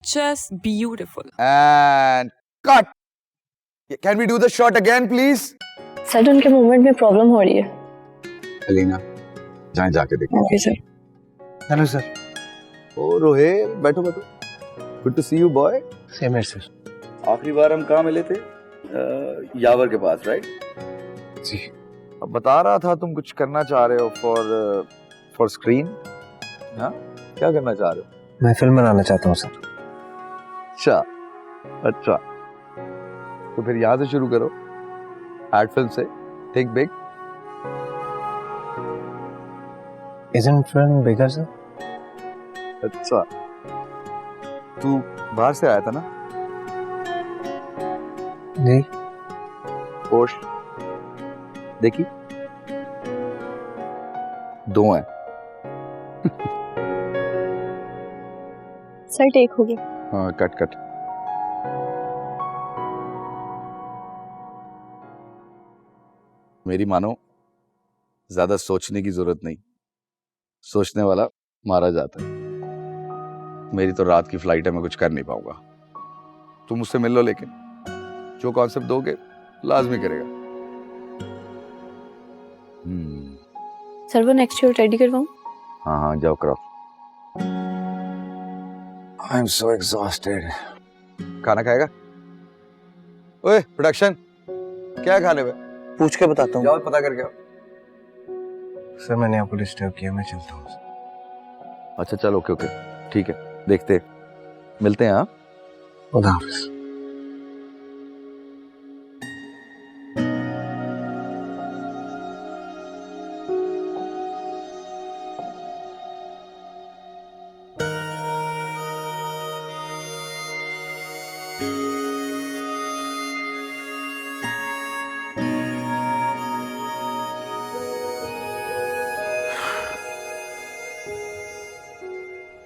just beautiful. And cut. Can we do the shot again, please? Sir उनके movement में problem हो रही है। अलीना, जाएं जाके देखें। Okay sir. Hello sir. Oh Rohail, बैठो बैठो। Good to see you boy. Same है सर। आखिरी बार हम कहाँ मिले थे? यावर के पास, राइट? जी। अब बता रहा था तुम कुछ करना चाह रहे हो फॉर स्क्रीन। हाँ, क्या करना चाह रहे हो? मैं फिल्म बनाना चाहता हूँ सर। अच्छा अच्छा, तो फिर यहाँ से शुरू करो, एड फिल्म से। Think big. Isn't film bigger sir? अच्छा, तू बाहर से आया था ना? जी। पोस्ट देखी? 2 हैं। सर टेक हो गया। हाँ, कट कट। मेरी मानो, ज्यादा सोचने की जरूरत नहीं, सोचने वाला मारा जाता है। मेरी तो रात की फ्लाइट है, मैं कुछ कर नहीं पाऊंगा। तुम मुझसे मिल लो, लेकिन जो कॉन्सेप्ट दोगे लाजमी करेगा। सर वो नेक्स्ट ईयर रेडी करवाऊं? हाँ हाँ, जाओ कराओ। I am so exhausted. खाना खाएगा? ओए प्रोडक्शन, क्या है खाने में? पूछ के बताता हूँ। जाओ पता करके आओ। सर मैंने आपको डिस्टर्ब किया, मैं चलता हूँ। अच्छा चलो, ओके ओके, ठीक है, देखते हैं, मिलते हैं। हाँ, खुदा हाफिज़।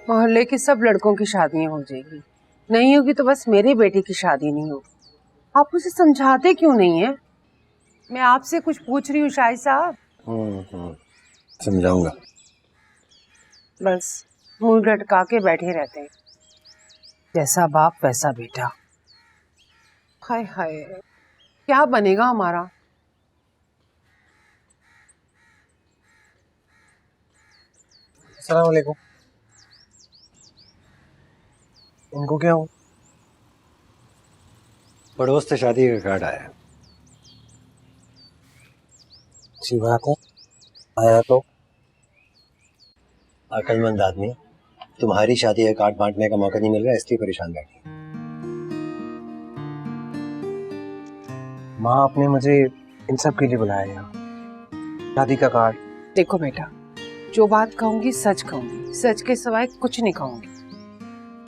मोहल्ले के सब लड़कों की शादियां हो जाएगी, नहीं होगी तो बस मेरी बेटी की शादी नहीं होगी। आप उसे समझाते क्यों नहीं है? मैं आपसे कुछ पूछ रही हूँ शाहिद साहब। समझाऊंगा। बस मुंह लटका के बैठे रहते हैं, जैसा बाप वैसा बेटा। हाय हाय, क्या बनेगा हमारा? अस्सलाम वालेकुम। उनको क्या हो? पड़ोस से शादी का कार्ड आया। अच्छी बात है, आया तो। अक्लमंद आदमी, तुम्हारी शादी का कार्ड बांटने का मौका नहीं मिल रहा, इसलिए परेशान बैठी। माँ आपने मुझे इन सब के लिए बुलाया यहाँ, शादी का कार्ड। देखो बेटा, जो बात कहूंगी सच कहूंगी, सच के सिवाय कुछ नहीं कहूंगी।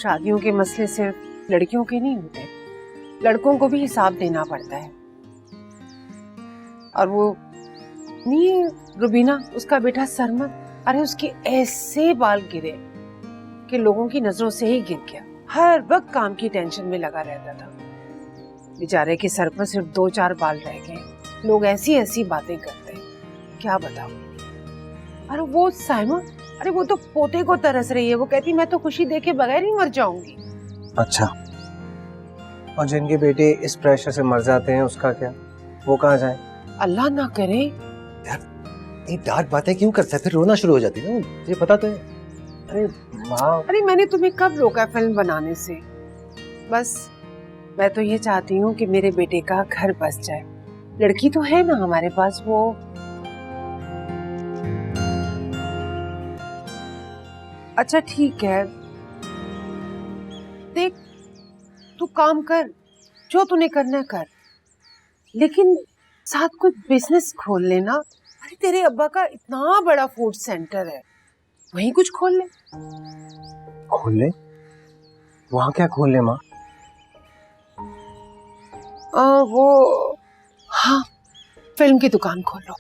शादियों के मसले सिर्फ लड़कियों के नहीं होते, लड़कों को भी हिसाब देना पड़ता है। और वो नहीं रुबीना, उसका बेटा सरमद, अरे उसके ऐसे बाल गिरे कि लोगों की नजरों से ही गिर गया। हर वक्त काम की टेंशन में लगा रहता था। बेचारे के सर पर सिर्फ 2-4 बाल रह गए। लोग ऐसी ऐसी बातें करते हैं, क्या बताऊं। अरे वो साइमा, अरे वो तो पोते को तरस रही है। वो कहती मैं तो खुशी देखे बगैर ही मर जाऊंगी। अच्छा, और जिनके बेटे इस प्रेशर से मर जाते हैं उसका क्या? वो कहाँ जाए? अल्लाह ना करे। ये डार्क बातें क्यों करता है? फिर रोना शुरू हो जाती है ना, ये पता तो है। अरे माँ, अरे मैंने तुम्हें कब रोका फिल्म बनाने से? बस मैं तो ये चाहती हूँ कि मेरे बेटे का घर बस जाए। लड़की तो है ना हमारे पास। वो अच्छा ठीक है, देख तू काम कर, जो तूने करना कर, लेकिन साथ कुछ बिजनेस खोल लेना। अरे तेरे अब्बा का इतना बड़ा फूड सेंटर है, वहीं कुछ खोल ले। खोल ले? वहाँ क्या खोल ले माँ? वो हाँ, फिल्म की दुकान खोल लो।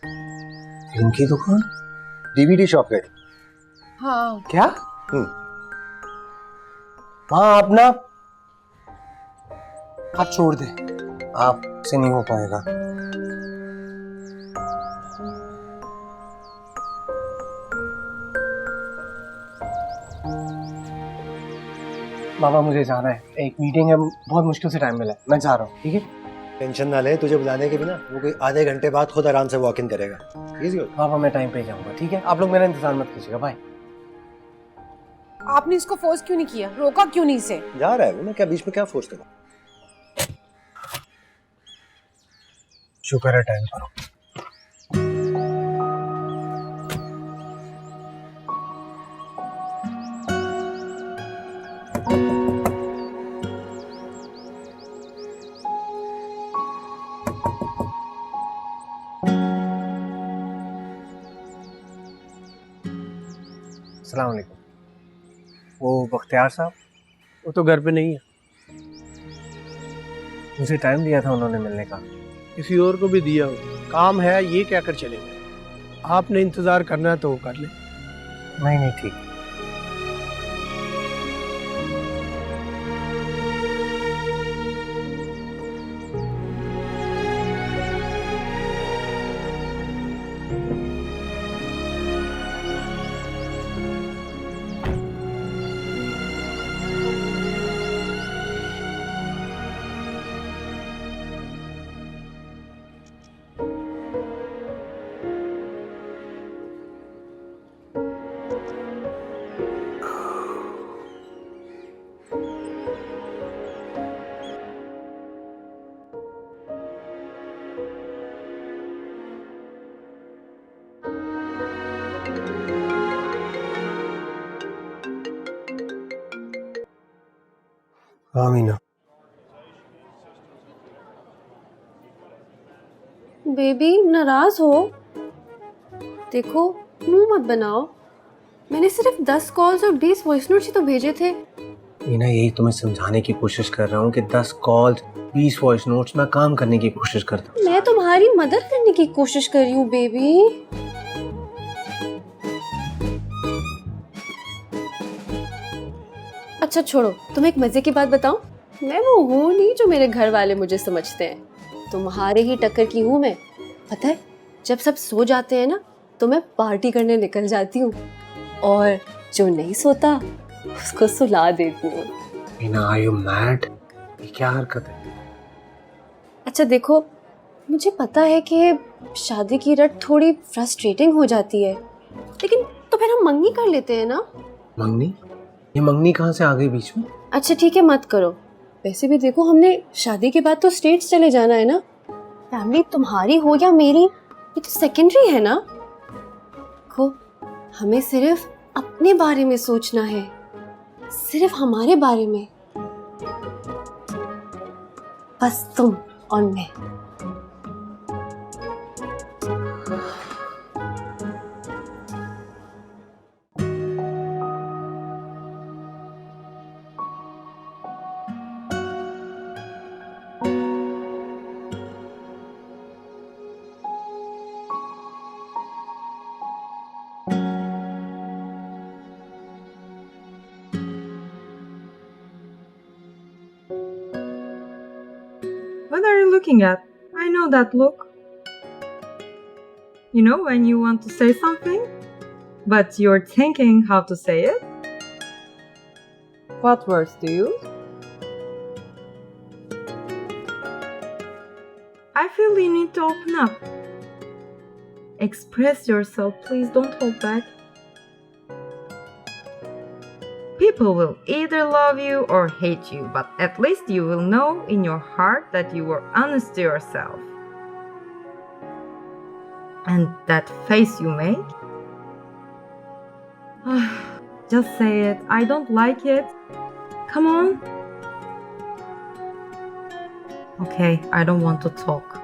फिल्म की दुकान? डीवीडी शॉप है। हाँ क्या? माँ आप ना, आप छोड़ दे, आपसे नहीं हो पाएगा। बाबा मुझे जाना है, एक मीटिंग है, बहुत मुश्किल से टाइम मिला है, मैं जा रहा हूँ, ठीक है? टेंशन ना ले, तुझे बुलाने के बिना वो कोई आधे घंटे बाद खुद आराम से वॉक इन करेगा। इजी हो। बाबा मैं टाइम पे ही जाऊँगा, ठीक है? आप लोग मेरा इंतजार मत कीजिएगा, बाय। आपने इसको फोर्स क्यों नहीं किया, रोका क्यों नहीं इसे? जा रहा है वो, मैं क्या बीच में क्या फोर्स करूँ? शुक्र है टाइम पर हूँ। अस्सलाम वालेकुम। वो बख्तियार साहब? वो तो घर पे नहीं है, मुझे टाइम दिया था उन्होंने मिलने का। किसी और को भी दिया हो। काम है ये क्या कर चले गए। आपने इंतजार करना है तो वो कर ले। नहीं ठीक। हाँ मीना। बेबी नाराज हो? देखो मुंह मत बनाओ, मैंने सिर्फ 10 कॉल्स और 20 वॉइस नोट्स ही तो भेजे थे। मीना यही तुम्हें समझाने की कोशिश कर रहा हूँ कि 10 कॉल्स 20 वॉइस नोट्स मैं काम करने की कोशिश करता हूँ। मैं तुम्हारी मदद करने की कोशिश कर रही हूँ बेबी। अच्छा छोड़ो, तुम्हें एक मजे की बात बताऊं? मैं वो हूँ नहीं जो मेरे घर वाले मुझे समझते हैं। तुम्हारे ही टक्कर की हूँ मैं। पता है, जब सब सो जाते हैं ना तो मैं पार्टी करने निकल जाती हूँ और जो नहीं सोता उसको सुला देती हूँ। Meena are you mad? ये क्या हरकत है? अच्छा देखो, मुझे पता है कि शादी की रट थोड़ी फ्रस्ट्रेटिंग हो जाती है, लेकिन तो फिर हम मंगनी कर लेते हैं ना। मंगनी? ये मंगनी कहाँ से आ गई बीच में? अच्छा ठीक है, मत करो। वैसे भी देखो, हमने शादी के बाद तो स्टेट्स चले जाना है ना। फैमिली तुम्हारी हो या मेरी, ये तो सेकेंडरी है ना। देखो, हमें सिर्फ अपने बारे में सोचना है, सिर्फ हमारे बारे में। बस तुम और मैं। What are you looking at? I know that look. You know when you want to say something, but you're thinking how to say it? What words do you use? I feel you need to open up. Express yourself, please don't hold back. People will either love you or hate you, but at least you will know in your heart that you were honest to yourself. And that face you make, just say it. I don't like it. Come on. Okay, I don't want to talk.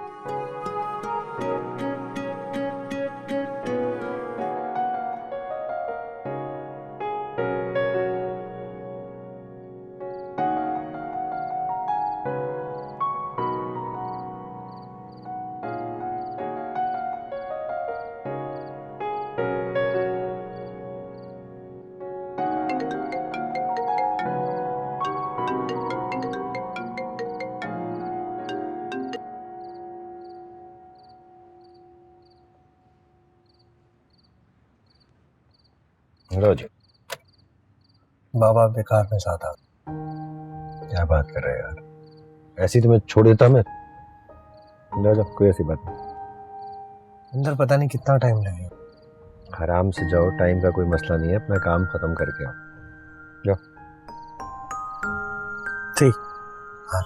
लो जी। बाबा बेकार में साथ आ। क्या बात कर रहे हैं यार, ऐसी तुम्हें छोड़ देता मैं। जाओ जाओ, कोई ऐसी बात नहीं। अंदर पता नहीं कितना टाइम लगेगा। आराम से जाओ, टाइम का कोई मसला नहीं है, अपना काम खत्म करके आओ। जाओ। ठीक। हाँ।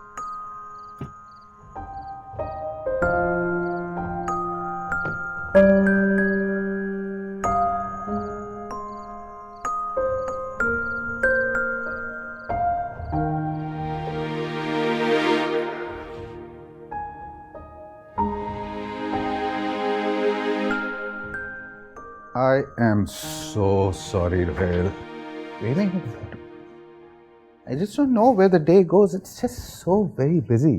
I am so sorry, Rahel. Really? I just don't know where the day goes. It's just so very busy.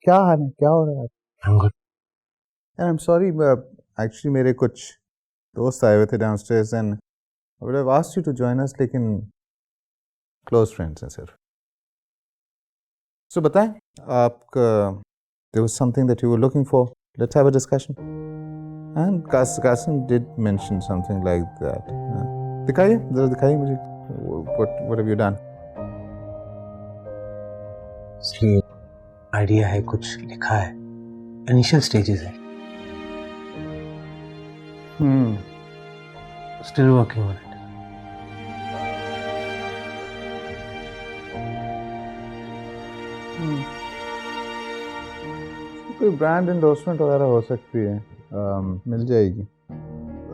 क्या हाल है? क्या हो रहा है? I'm good. And I'm sorry, actually मेरे कुछ दोस्त आए हुए थे downstairs and I would have asked you to join us, लेकिन close friends हैं सिर्फ. So बताएं, आपका there was something that you were looking for. Let's have a discussion. And Qasim did mention something like that. दिखाइए, जरा दिखाइए मुझे. What have you done? इसलिए आइडिया है, कुछ लिखा है, इनिशियल स्टेजेस है, स्टिल वर्किंग ऑन इट। कोई ब्रांड एंडोर्समेंट वगैरह हो सकती है, मिल जाएगी।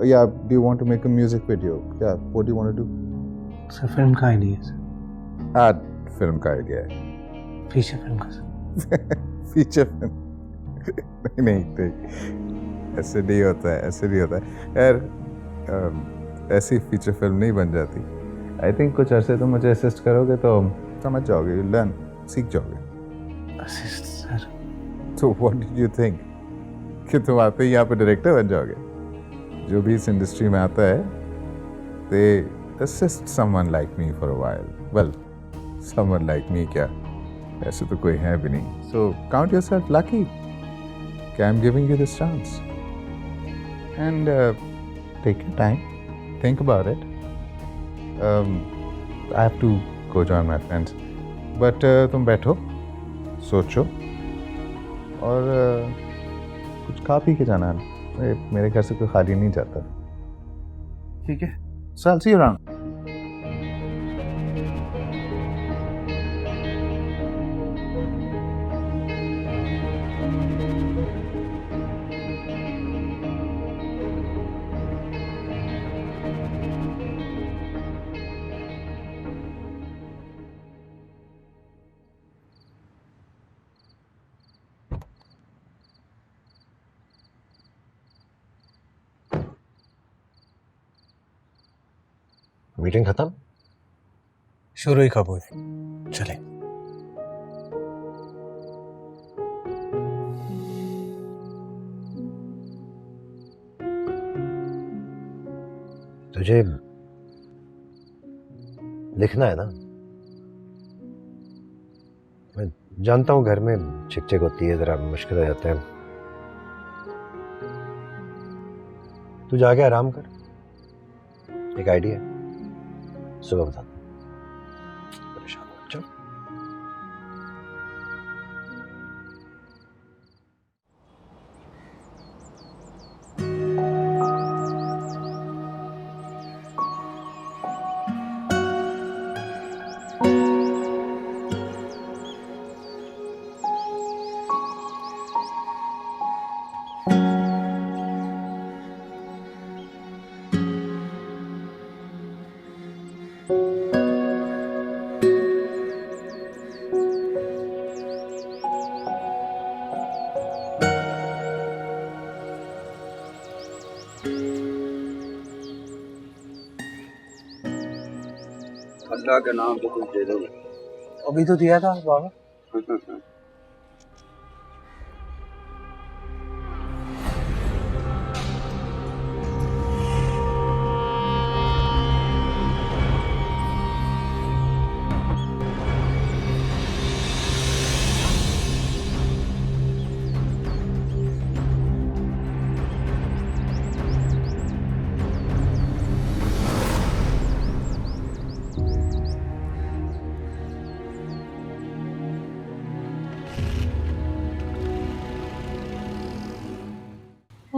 या do you want to make a music video? क्या what do you want to do? Sir film का आइडिया है। एड फिल्म का आइडिया है। फीचर फिल्म का सर। फीचर फिल्म नहीं, ऐसे नहीं होता है, ऐसे नहीं होता है यार। ऐसी फीचर फिल्म नहीं बन जाती। आई थिंक कुछ अरसे तुम मुझे असिस्ट करोगे तो समझ जाओगे, यू लर्न, सीख जाओगे। Assist sir? तो व्हाट डिड यू थिंक कि तुम आते ही यहाँ पे डायरेक्टर बन जाओगे? जो भी इस इंडस्ट्री में आता है, they assist someone like me for a while. Well, someone like me क्या, ऐसे तो कोई है भी नहीं। सो काउंट योरसेल्फ लकी कि I am giving you this chance and take your time, think about it. I have to go join my friends, but तुम बैठो, सोचो और कुछ खा पी के जाना है। मेरे घर से कोई खाली नहीं जाता, ठीक है? So I'll see you around. Meeting खत्म? शुरू ही कब हुई? चले। तुझे लिखना है ना? मैं जानता हूँ घर में चिक होती है, जरा मुश्किल हो जाता है। तू जाके आराम कर, एक आइडिया सुबह बता। परेशान मत चल। अल्लाह का नाम तो कुछ दे दो। अभी तो दिया था बाबा।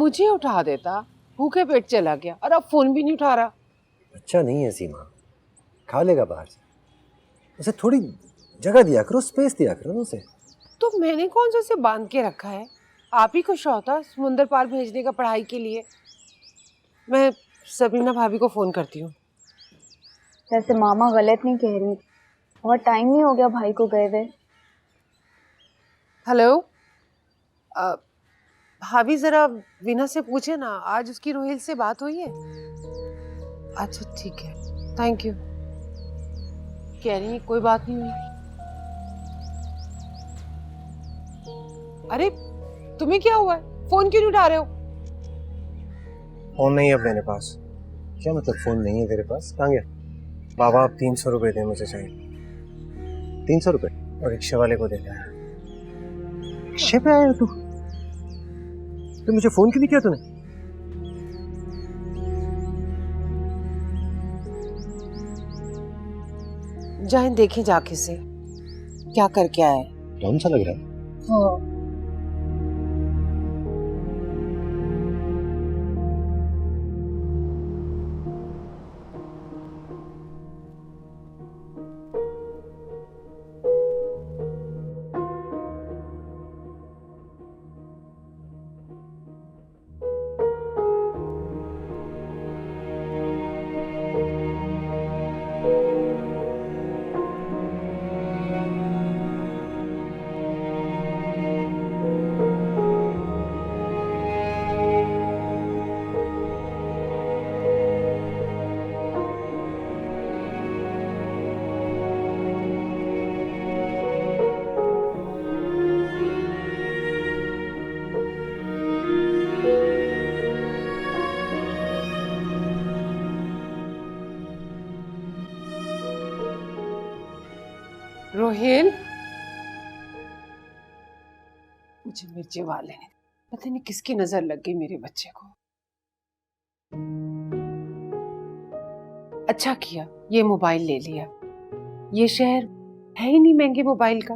मुझे उठा देता, भूखे पेट चला गया और अब फोन भी नहीं उठा रहा। अच्छा नहीं है सीमा, खा लेगा बाहर से। उसे थोड़ी जगह दिया करो, स्पेस दिया करो ना उसे। तो मैंने कौन सा उसे बांध के रखा है? आप ही को शौक होता समुंदर पार भेजने का पढ़ाई के लिए। मैं सबीना भाभी को फोन करती हूँ। वैसे मामा गलत नहीं कह रही, बहुत टाइम नहीं हो गया भाई को गए हुए। हेलो भाभी, जरा वीना से पूछे ना आज उसकी रोहिल से बात हुई है? अच्छा ठीक है, थैंक यू। कह रही कोई बात नहीं हुई। अरे तुम्हें क्या हुआ है, फोन क्यों नहीं उठा रहे हो? फोन नहीं है अब मेरे पास। क्या मतलब फोन नहीं है तेरे पास? कहाँ गया? बाबा आप 300 रुपए दे, मुझे चाहिए 300 रुपए, और रिक्शे वाले को देना है। रिक्शे पे आया तू? तो मुझे फोन क्यों नहीं किया तूने? जाएं देखें जाके से क्या करके आए। कौन सा लग रहा है? हाँ रोहिल, मुझे मिर्ची वाले ने पता नहीं किसकी नजर लग गई मेरे बच्चे को। अच्छा किया ये मोबाइल ले लिया। ये शहर है ही नहीं महंगे मोबाइल का।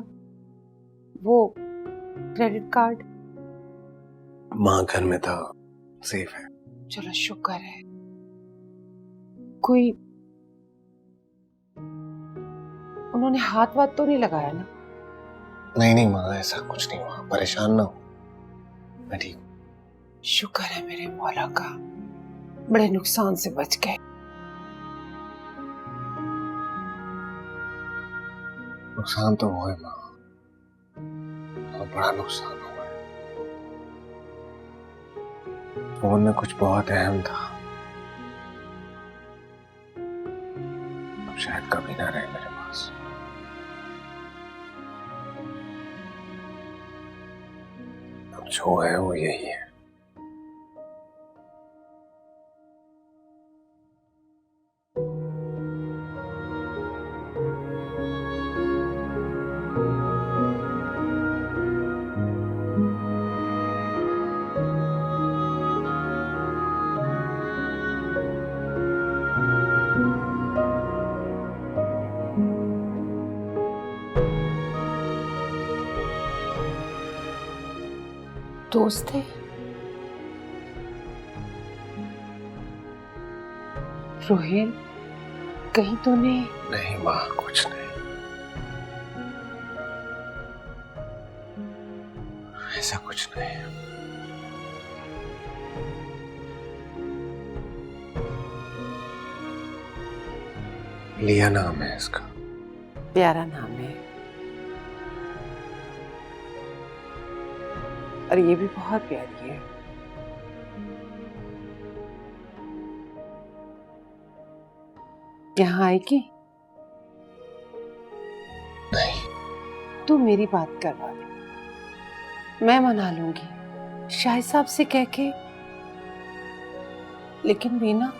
वो क्रेडिट कार्ड माँ घर में था, सेफ है। चलो शुक्र है। कोई उन्होंने हाथ वाथ तो नहीं लगाया ना? नहीं नहीं माँ, ऐसा कुछ नहीं हुआ, परेशान ना हो, मैं ठीक हूँ। शुक्र है मेरे मौला का, बड़े नुकसान से बच गए। नुकसान तो हुआ है माँ, बहुत बड़ा नुकसान हुआ है। फोन में कुछ बहुत अहम था, अब शायद कभी ना रहे मेरे पास। अब जो है वो यही है। दोस्त थे? रोहिल, कहीं तूने? नहीं माँ, कुछ नहीं, ऐसा कुछ नहीं। लिया नाम है इसका। प्यारा नाम है, और ये भी बहुत प्यारी है। यहाँ आएगी? नहीं। तू मेरी बात करवा दे, मैं मना लूंगी शाहिद साहब से कह के। लेकिन वीना,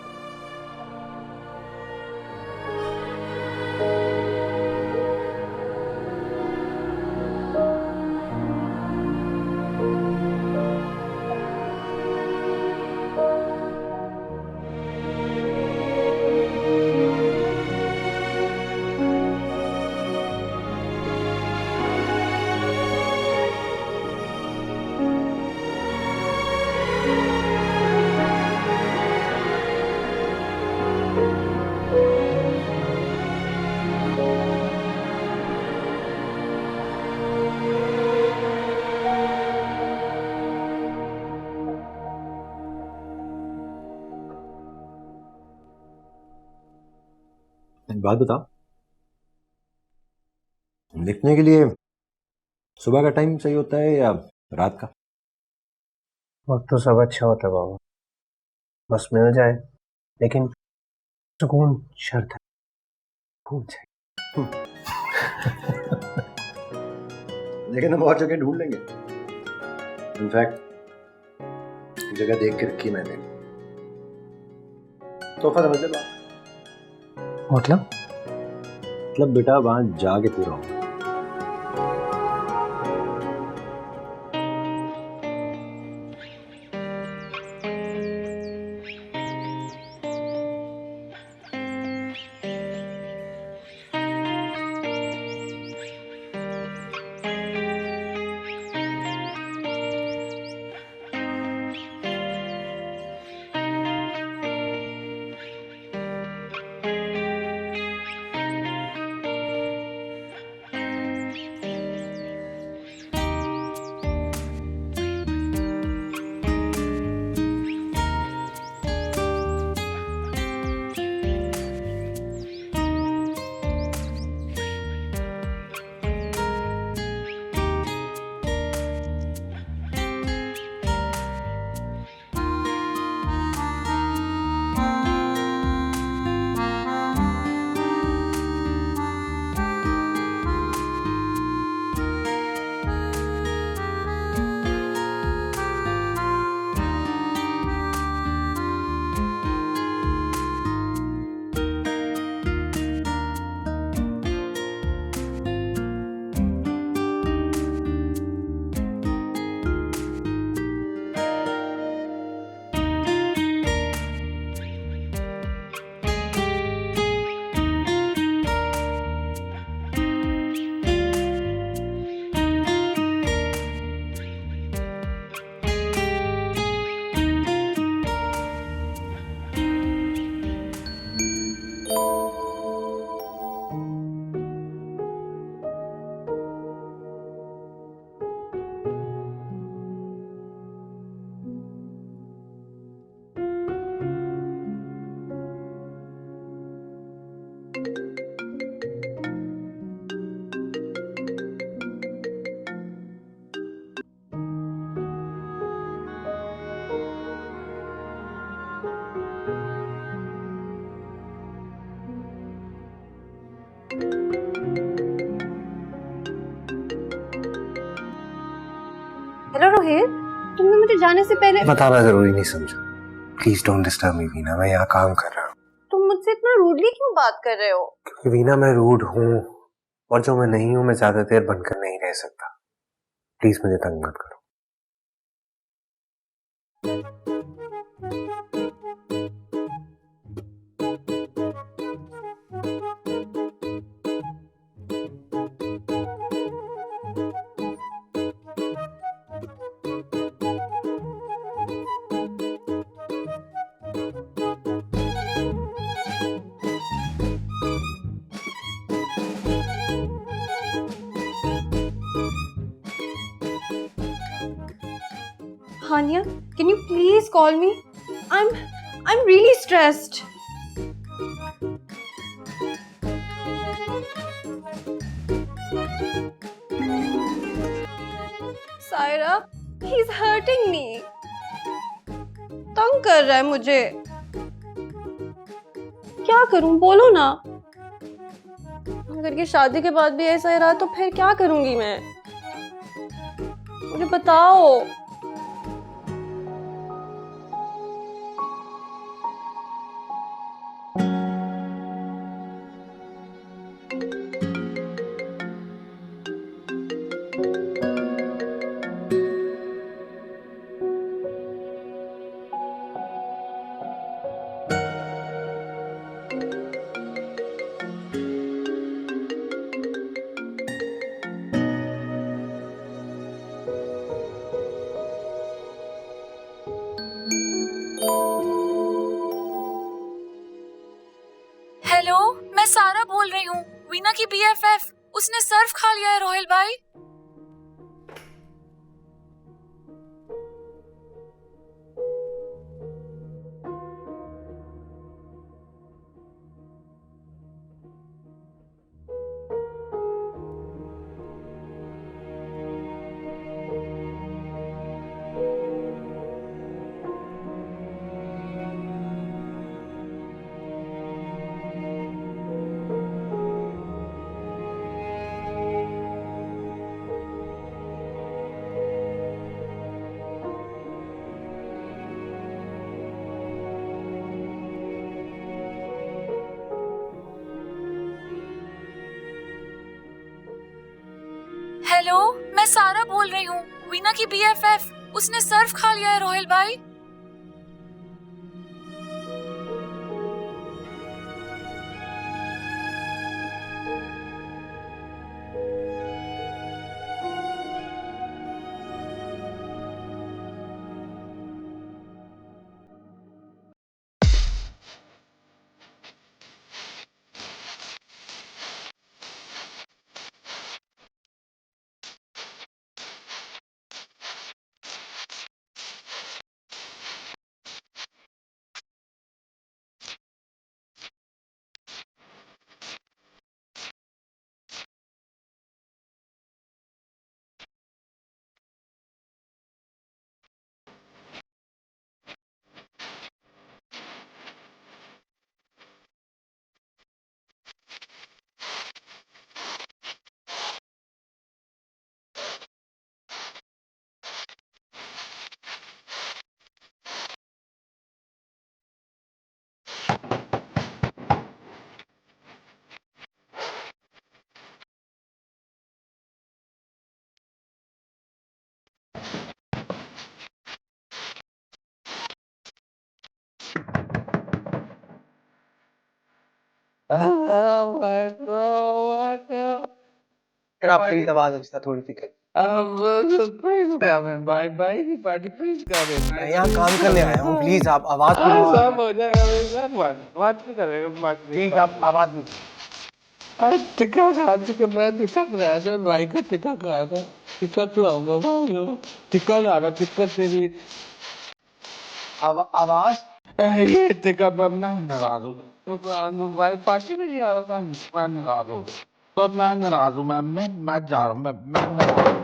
बात बताओ, लिखने के लिए सुबह का टाइम सही होता है या रात का? वक्त तो सब अच्छा होता है बाबा, बस मिल जाए, लेकिन सुकून शर्त है, भूल जाए। लेकिन हम और जगह ढूंढ लेंगे। इनफैक्ट जगह देख के रखी मैंने, तोहफा समझ लो। मतलब बेटा वहां जाके पूरा होगा। हेलो रोहित, तुमने मुझे जाने से पहले बताना जरूरी नहीं समझा। Please don't disturb me Veena, मैं यहाँ काम कर रहा हूँ। तुम मुझसे इतना रूडली क्यों बात कर रहे हो? क्योंकि वीना मैं रूड हूँ, और जो मैं नहीं हूँ मैं ज्यादा देर बनकर नहीं रह सकता। प्लीज मुझे तंग मत करो। Hania, can you please call me? I'm really stressed. Saira, he's hurting me. तंग कर रहा है मुझे। क्या करूं, बोलो ना। अगर ये शादी के बाद भी ऐसा ही रहा तो फिर क्या करूंगी मैं? मुझे बताओ। हेलो, मैं सारा बोल रही हूँ, वीना की बीएफएफ। उसने सर्फ खा लिया है रोहिल भाई। हेलो, मैं सारा बोल रही हूँ, वीना की BFF। उसने सर्फ खा लिया है रोहिल भाई। आप प्लीज आवाज अच्छा थोड़ी सी कर। मैं यहाँ काम करने आया हूँ, प्लीज आप आवाज सब हो जाएगा, बात नहीं करेगा, ठीक आप आवाज टिक्का खा चुके, मैं टिक्का खाया था, भाई का टिक्का खाया था, टिक्का खिलाऊंगा भाई, टिक्का ला रहा, टिक्का तेरी आवाज ये टिक्का बनना नाराज हूँ, भाई पार्टी में नहीं आ रहा था, मैं नाराज हूँ, तो मैं नाराज हूँ, मैं जा रहा हूँ, मैं नाराज हूँ।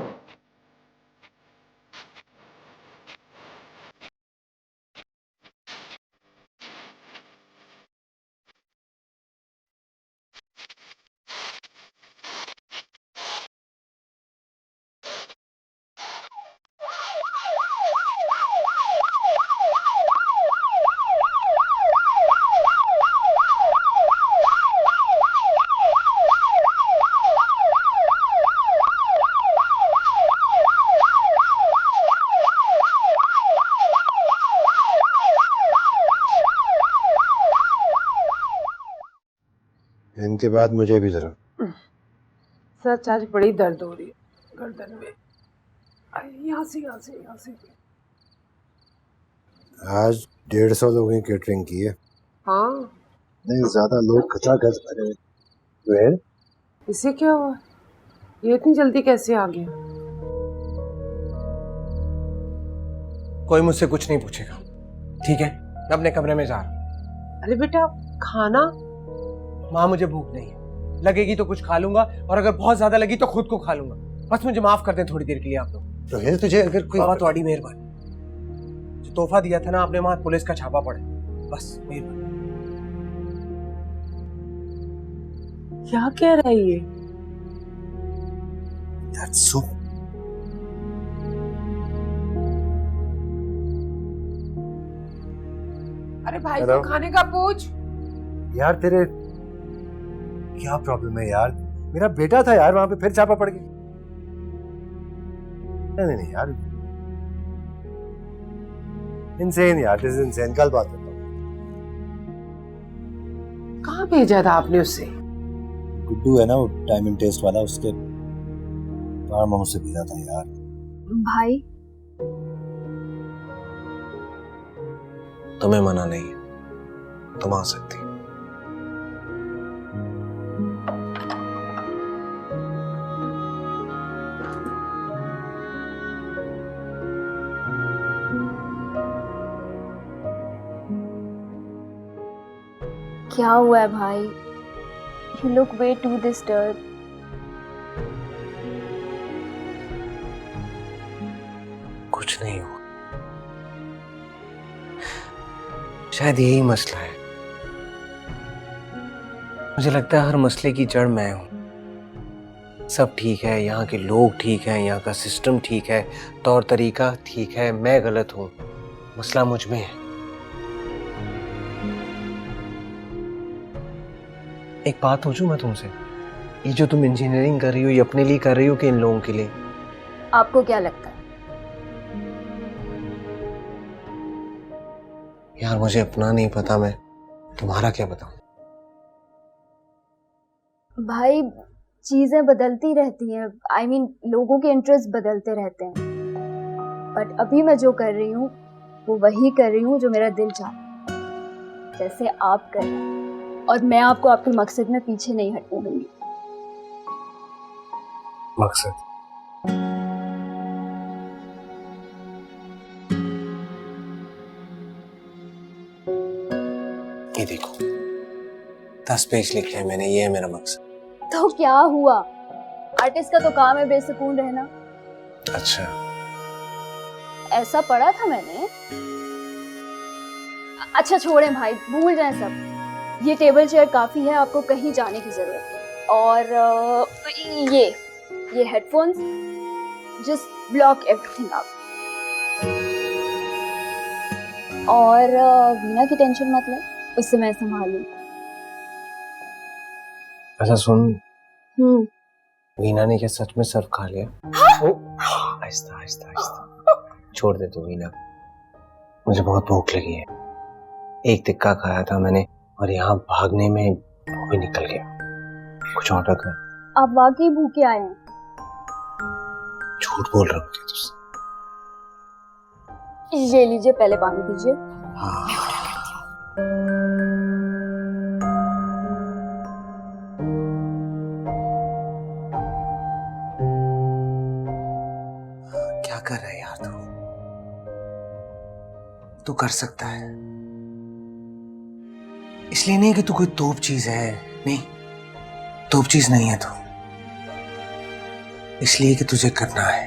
इनके बाद मुझे भी जरा। सच आज बड़ी दर्द हो रही है गर्दन में। यहाँ से आज 150 लोगों की केटरिंग की है। हाँ, नहीं ज्यादा लोग खचाखच भरे हुए हैं। इसे क्या हुआ? ये इतनी जल्दी कैसे आ गया? कोई मुझसे कुछ नहीं पूछेगा, ठीक है? मैं अपने कमरे में जा रहा हूँ। अरे बेटा, खाना? माँ मुझे भूख नहीं है, लगेगी तो कुछ खा लूंगा, और अगर बहुत ज्यादा लगी तो खुद को खा लूंगा। बस मुझे माफ कर दें थोड़ी देर के लिए आप लोग। तो है तुझे अगर कोई बाबा तुम्हारी मेहरबानी, जो तोहफा दिया था ना आपने, वहां पुलिस का छापा पड़े, बस मेहरबानी। क्या कह रहा है ये? That's so... अरे भाई Hello? को खाने का पूछ। यार तेरे क्या प्रॉब्लम है यार? मेरा बेटा था यार वहां पे, फिर छापा पड़ गया। नहीं यार, इनसेन यार, दिस इज इनसेन। कल बात करता हूँ। कहाँ भेजा था आपने उसे? गुड्डू है ना वो डायमंड टेस्ट वाला, उसके फार्म हाउस से भेजा था यार। भाई तुम्हें मना नहीं है, तुम आ सकती। क्या हुआ है भाई? You look way to disturb. कुछ नहीं हुआ, शायद यही मसला है। मुझे लगता है हर मसले की जड़ मैं हूं। सब ठीक है, यहाँ के लोग ठीक हैं, यहाँ का सिस्टम ठीक है, तौर तरीका ठीक है, मैं गलत हूं। मसला मुझ में है। एक बात पूछूं मैं तुमसे? ये जो तुम इंजीनियरिंग कर रही हो, ये अपने लिए कर रही हो कि इन लोगों के लिए? आपको क्या लगता है? यार मुझे अपना नहीं पता, मैं तुम्हारा क्या बताऊं? भाई चीजें बदलती रहती हैं, I mean, लोगों के इंटरेस्ट बदलते रहते हैं, बट अभी मैं जो कर रही हूँ वो वही कर रही हूँ जो मेरा दिल चाहता है, जैसे आप कर रहे हैं, और मैं आपको आपके मकसद में पीछे नहीं हटने दूंगी। मकसद? ये देखो 10 पेज लिखे हैं मैंने, ये है मेरा मकसद। तो क्या हुआ, आर्टिस्ट का तो काम है बेसुकून रहना। अच्छा, ऐसा पढ़ा था मैंने। अच्छा छोड़ें भाई, भूल जाएं सब। ये टेबल चेयर काफी है, आपको कहीं जाने की जरूरत नहीं। और ये headphones, just block everything out. और वीना की टेंशन मत ले, उससे मैं संभालूं। अच्छा सुन, वीना ने क्या सच में सर्फ खा लिया? आहिस्ता आहिस्ता आहिस्ता, छोड़ दे तू वीना, मुझे बहुत भूख लगी है। एक टिक्का खाया था मैंने और यहाँ भागने में वो भी निकल गया। कुछ ऑर्डर कर। आप वाकई भूखे आए हैं? झूठ बोल रहा हूँ क्या तुझसे? ये लीजिए, पहले पानी दीजिए। क्या कर रहा है यार तू कर सकता है, इसलिए नहीं कि तू कोई तोप चीज है, नहीं, तोप चीज नहीं है तू, इसलिए कि तुझे करना है,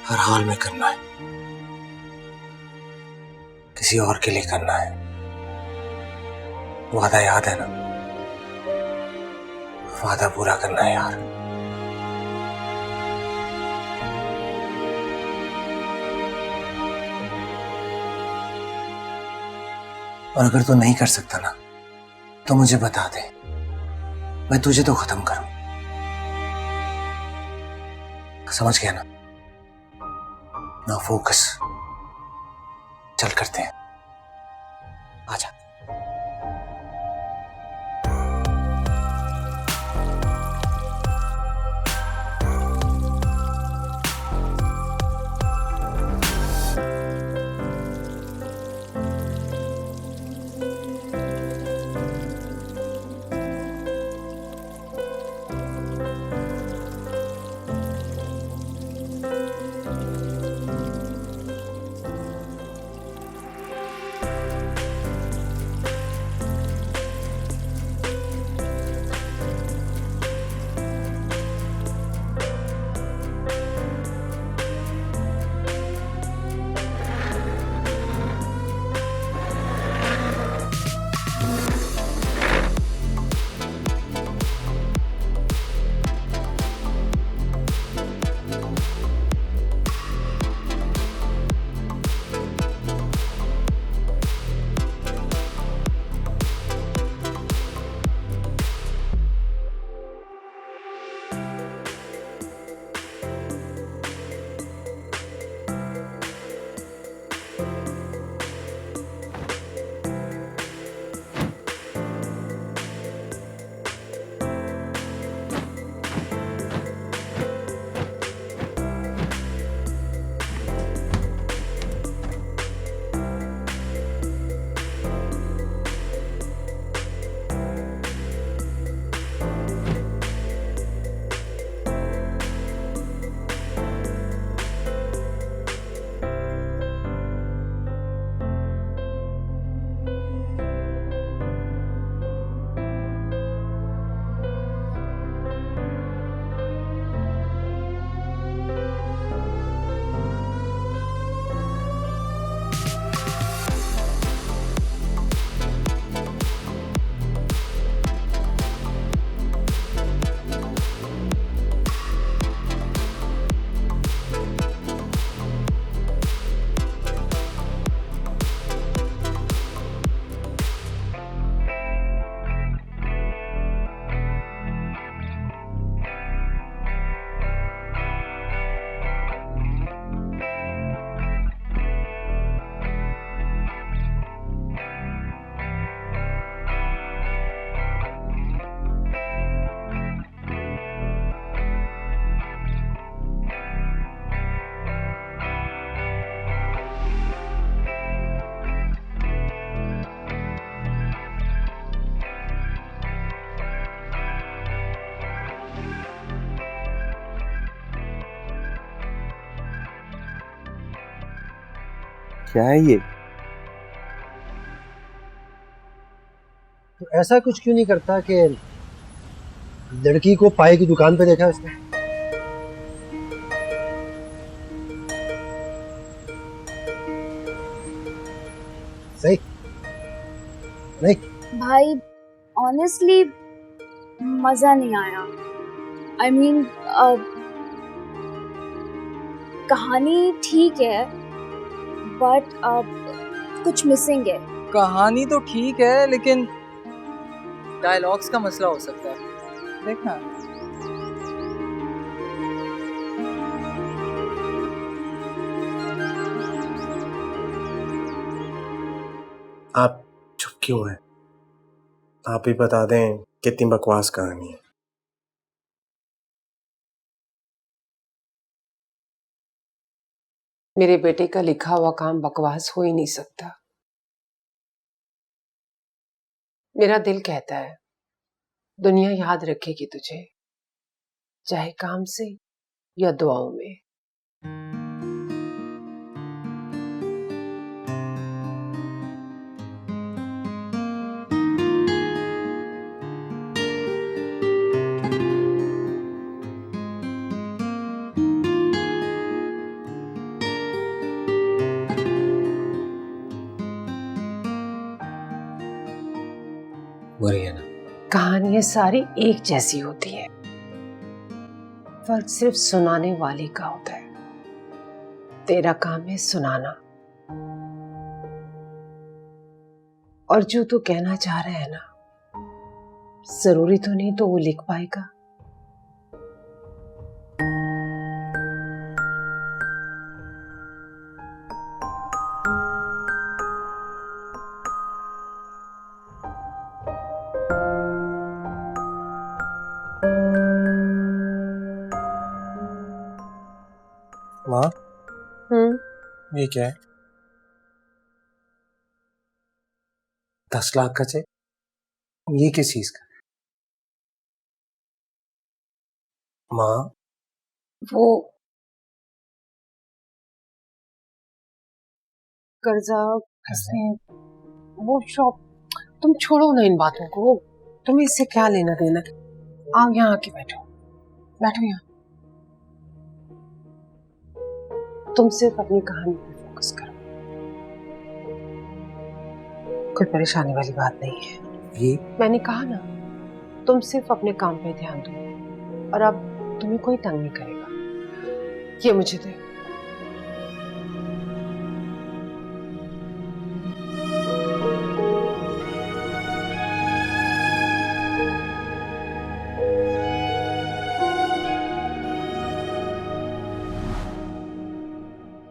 हर हाल में करना है, किसी और के लिए करना है। वादा याद है ना? वादा पूरा करना है यार। और अगर तू नहीं कर सकता ना तो मुझे बता दे, मैं तुझे तो खत्म करूं। समझ गया ना? नाउ फोकस, चल करते हैं, आजा। क्या है ये? तो ऐसा कुछ क्यों नहीं करता कि लड़की को पाई की दुकान पे देखा उसने? सही नहीं भाई ऑनेस्टली मजा नहीं आया। आई मीन कहानी ठीक है बट कुछ मिसिंग है। कहानी तो ठीक है लेकिन डायलॉग्स का मसला हो सकता है, देखना। आप चुप क्यों हैं? आप ही बता दें कितनी बकवास कहानी है। मेरे बेटे का लिखा हुआ काम बकवास हो ही नहीं सकता। मेरा दिल कहता है दुनिया याद रखेगी तुझे, चाहे काम से या दुआओं में। वही है ना, कहानियां सारी एक जैसी होती हैं, फर्क सिर्फ सुनाने वाले का होता है। तेरा काम है सुनाना, और जो तू कहना चाह रहा है ना, जरूरी तो नहीं तो वो लिख पाएगा। माँ ये क्या है? 10 लाख का चेक? ये किस चीज का? माँ वो कर्जा उसने वो शॉप। तुम छोड़ो ना इन बातों को, तुम्हें इससे क्या लेना देना। आओ यहाँ आके बैठो, बैठो यहाँ। तुम सिर्फ अपनी कहानी पे फोकस करो, कोई परेशानी वाली बात नहीं है। ये मैंने कहा ना, तुम सिर्फ अपने काम पे ध्यान दो, और अब तुम्हें कोई तंग नहीं करेगा। ये मुझे दे।